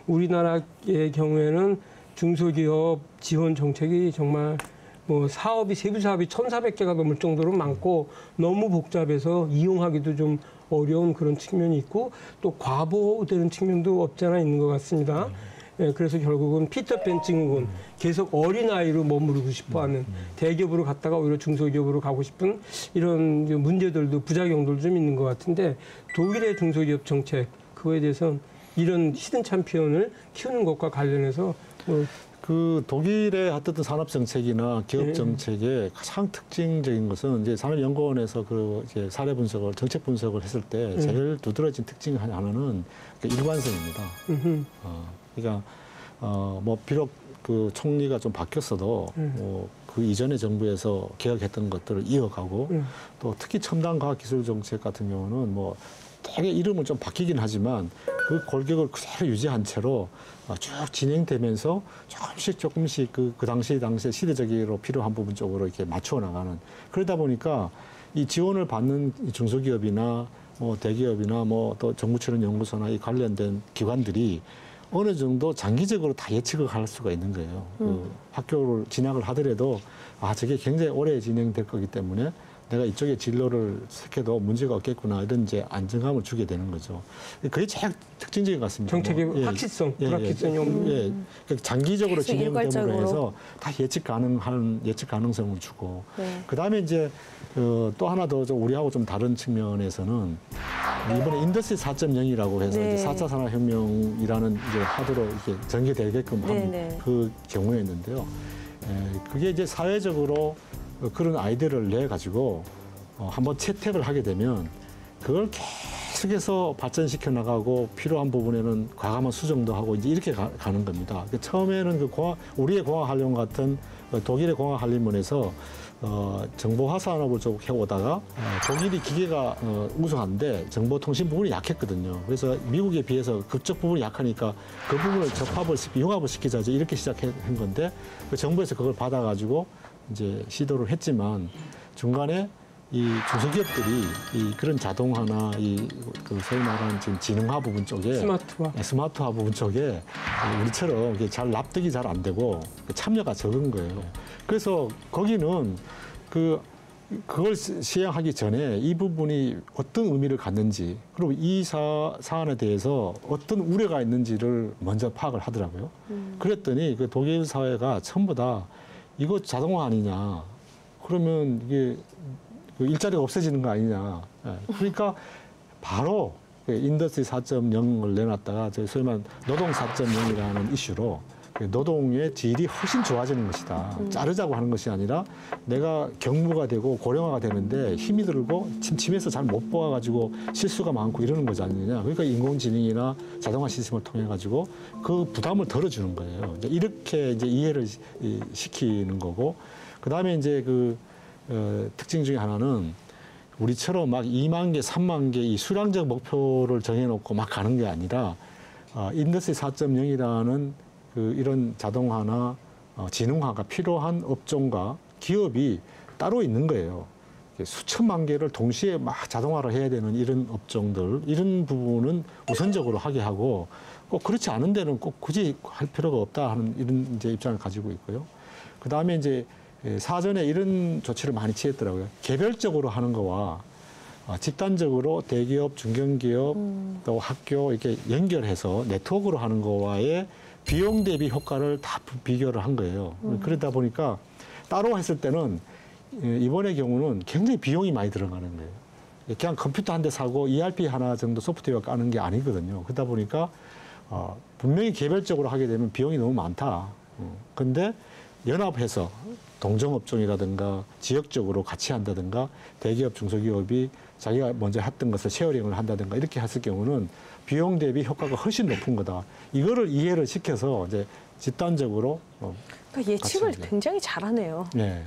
우리나라의 경우에는 중소기업 지원 정책이 정말 뭐 세부 사업이 1,400개가 넘을 정도로 많고 너무 복잡해서 이용하기도 좀 어려운 그런 측면이 있고 또 과보되는 측면도 없지 않아 있는 것 같습니다. 예, 그래서 결국은 피터팬 증후군, 계속 어린아이로 머무르고 싶어하는 대기업으로 갔다가 오히려 중소기업으로 가고 싶은 이런 문제들도 부작용들도 좀 있는 것 같은데 독일의 중소기업 정책, 그거에 대해서는 이런 히든 챔피언을 키우는 것과 관련해서 그 독일의 어떤 산업 정책이나 기업 정책의 가장 특징적인 것은 이제 산업연구원에서 그 이제 사례 분석을 정책 분석을 했을 때 제일 두드러진 특징 하나는 그 일관성입니다. 그러니까 뭐 비록 그 총리가 좀 바뀌었어도 그 이전의 정부에서 개혁했던 것들을 이어가고 또 특히 첨단 과학 기술 정책 같은 경우는 뭐 되게 이름은 좀 바뀌긴 하지만 그 골격을 그대로 유지한 채로 쭉 진행되면서 조금씩 그 당시에 시대적으로 필요한 부분 쪽으로 이렇게 맞춰 나가는, 그러다 보니까 이 지원을 받는 중소기업이나 뭐 대기업이나 뭐 또 정부출원 연구소나 이 관련된 기관들이 어느 정도 장기적으로 다 예측을 할 수가 있는 거예요. 그 학교를 진학을 하더라도 저게 굉장히 오래 진행될 거기 때문에 내가 이쪽에 진로를 택해도 문제가 없겠구나, 이런 이제 안정감을 주게 되는 거죠. 그게 제일 특징적인 것 같습니다. 정책의 확실성, 불확실성이 없는. 장기적으로 진행됨으로 해서 다 예측 가능성을 주고. 그다음에 이제 또 하나 더 우리하고 좀 다른 측면에서는 이번에 인더스트리 4.0이라고 해서 이제 4차 산업혁명이라는 이제 하도로 이렇게 전개되게끔 한 그 경우였는데요. 그게 이제 사회적으로 그런 아이디어를 내 가지고 한번 채택을 하게 되면 그걸 계속해서 발전시켜 나가고 필요한 부분에는 과감한 수정도 하고 이제 이렇게 가는 겁니다. 처음에는 우리의 공학한림 같은 독일의 공학한림원에서 정보화 산업을 좀 해오다가 독일이 기계가 우수한데 정보통신 부분이 약했거든요. 그래서 미국에 비해서 그쪽 부분이 약하니까 그 부분을 융합을 시키자 이렇게 시작한 건데 그 정부에서 그걸 받아가지고 이제 시도를 했지만 중간에 이 중소기업들이 이 그런 자동화나 그 소위 말하는 지금 지능화 부분 쪽에 스마트화 부분 쪽에 우리처럼 이게 잘 납득이 잘 안 되고 참여가 적은 거예요. 그래서 거기는 그걸 시행하기 전에 이 부분이 어떤 의미를 갖는지, 그리고 이 사안에 대해서 어떤 우려가 있는지를 먼저 파악을 하더라고요. 그랬더니 그 독일 사회가 전부 다 이거 자동화 아니냐, 그러면 이게 일자리가 없어지는 거 아니냐. 그러니까 바로 인더스트리 4.0을 내놨다가 저희 소위 말하는 노동 4.0이라는 이슈로 노동의 질이 훨씬 좋아지는 것이다. 자르자고 하는 것이 아니라 내가 경무가 되고 고령화가 되는데 힘이 들고 침침해서 잘 못 뽑아가지고 실수가 많고 이러는 거지 않느냐. 그러니까 인공지능이나 자동화 시스템을 통해 가지고 그 부담을 덜어주는 거예요. 이렇게 이제 이해를 시키는 거고, 그 다음에 이제 특징 중에 하나는 우리처럼 막 2만 개, 3만 개 이 수량적 목표를 정해놓고 막 가는 게 아니라 인더스트리 4.0이라는 이런 자동화나 지능화가 필요한 업종과 기업이 따로 있는 거예요. 수천만 개를 동시에 막 자동화를 해야 되는 이런 업종들, 이런 부분은 우선적으로 하게 하고 꼭 그렇지 않은 데는 꼭 굳이 할 필요가 없다 하는 이런 이제 입장을 가지고 있고요. 그 다음에 이제 사전에 이런 조치를 많이 취했더라고요. 개별적으로 하는 거와 집단적으로 대기업, 중견기업, 또 학교 이렇게 연결해서 네트워크로 하는 거와의 비용 대비 효과를 다 비교를 한 거예요. 그러다 보니까 따로 했을 때는 이번의 경우는 굉장히 비용이 많이 들어가는 거예요. 그냥 컴퓨터 한 대 사고 ERP 하나 정도 소프트웨어 까는 게 아니거든요. 그러다 보니까 분명히 개별적으로 하게 되면 비용이 너무 많다. 근데 연합해서 동종업종이라든가 지역적으로 같이 한다든가 대기업, 중소기업이 자기가 먼저 했던 것을 쉐어링을 한다든가 이렇게 했을 경우는 비용 대비 효과가 훨씬 높은 거다. 이거를 이해를 시켜서 이제 집단적으로 그러니까 예측을 굉장히 잘하네요. 네.